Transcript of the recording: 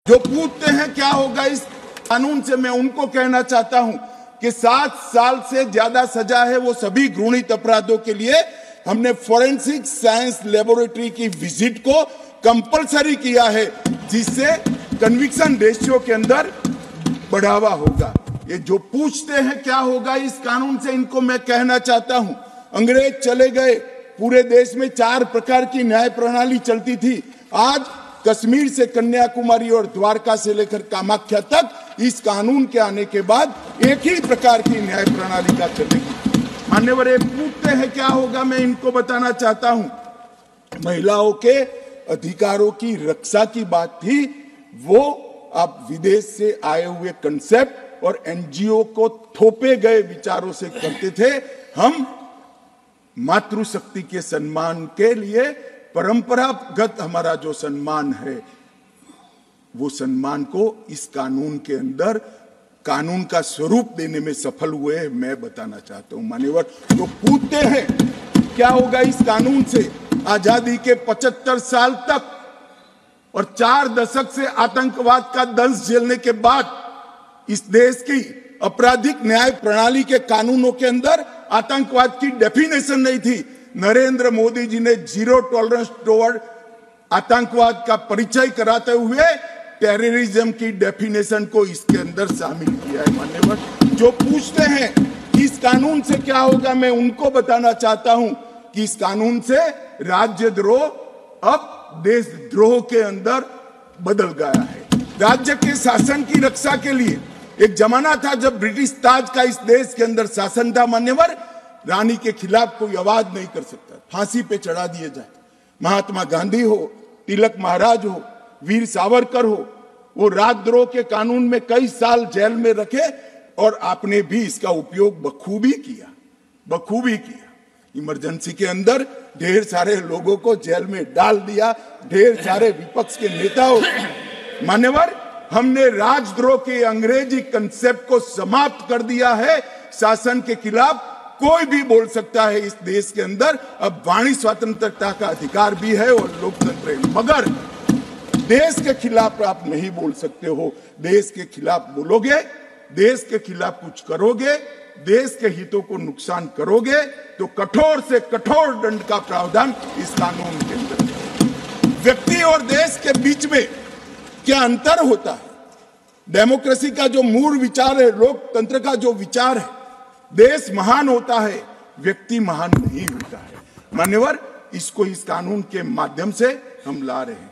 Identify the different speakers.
Speaker 1: जो पूछते हैं क्या होगा इस कानून से, मैं उनको कहना चाहता हूं कि 7 साल से ज्यादा सजा है वो सभी घृणित अपराधों के लिए। हमने फोरेंसिक साइंस लेबोरेटरी की विजिट को कंपलसरी किया है, जिससे कन्विक्शन रेशियो के अंदर बढ़ावा होगा। ये जो पूछते हैं क्या होगा इस कानून से, इनको मैं कहना चाहता हूं, अंग्रेज चले गए, पूरे देश में 4 प्रकार की न्याय प्रणाली चलती थी। आज कश्मीर से कन्याकुमारी और द्वारका से लेकर कामाख्या तक इस कानून के आने के बाद एक ही प्रकार की न्याय प्रणाली का चलेगी। मान्यवर, ये पूछते हैं क्या होगा, मैं इनको बताना चाहता हूं। महिलाओं के अधिकारों की रक्षा की बात थी, वो आप विदेश से आए हुए कंसेप्ट और एनजीओ को थोपे गए विचारों से करते थे। हम मातृशक्ति के सम्मान के लिए परंपरागत हमारा जो सम्मान है, वो सम्मान को इस कानून के अंदर कानून का स्वरूप देने में सफल हुए हैं, मैं बताना चाहता हूं। मान्यवर, तो पूछते हैं क्या होगा इस कानून से। आजादी के 75 साल तक और 4 दशक से आतंकवाद का दंश झेलने के बाद इस देश की आपराधिक न्याय प्रणाली के कानूनों के अंदर आतंकवाद की डेफिनेशन नहीं थी। नरेंद्र मोदी जी ने जीरो टॉलरेंस टुवर्ड आतंकवाद का परिचय कराते हुए टेररिज्म की डेफिनेशन को इसके अंदर शामिल किया है। मान्यवर, जो पूछते हैं कि इस कानून से क्या होगा, मैं उनको बताना चाहता हूं कि इस कानून से राज्यद्रोह अब देशद्रोह के अंदर बदल गया है। राज्य के शासन की रक्षा के लिए एक जमाना था जब ब्रिटिश ताज का इस देश के अंदर शासन था। मान्यवर, रानी के खिलाफ कोई आवाज नहीं कर सकता, फांसी पे चढ़ा दिए जाए। महात्मा गांधी हो, तिलक महाराज हो, वीर सावरकर हो, वो राजद्रोह के कानून में कई साल जेल में रखे और आपने भी इसका उपयोग बखूबी किया। इमरजेंसी के अंदर ढेर सारे लोगों को जेल में डाल दिया, ढेर सारे विपक्ष के नेताओं। मान्यवर, हमने राजद्रोह के अंग्रेजी कंसेप्ट को समाप्त कर दिया है। शासन के खिलाफ कोई भी बोल सकता है इस देश के अंदर। अब वाणी स्वतंत्रता का अधिकार भी है और लोकतंत्र है, मगर देश के खिलाफ आप नहीं बोल सकते हो। देश के खिलाफ बोलोगे, देश के खिलाफ कुछ करोगे, देश के हितों को नुकसान करोगे, तो कठोर से कठोर दंड का प्रावधान इस कानून के अंदर है। व्यक्ति और देश के बीच में क्या अंतर होता है? डेमोक्रेसी का जो मूल विचार है, लोकतंत्र का जो विचार है, देश महान होता है, व्यक्ति महान नहीं होता है। मान्यवर, इसको इस कानून के माध्यम से हम ला रहे हैं।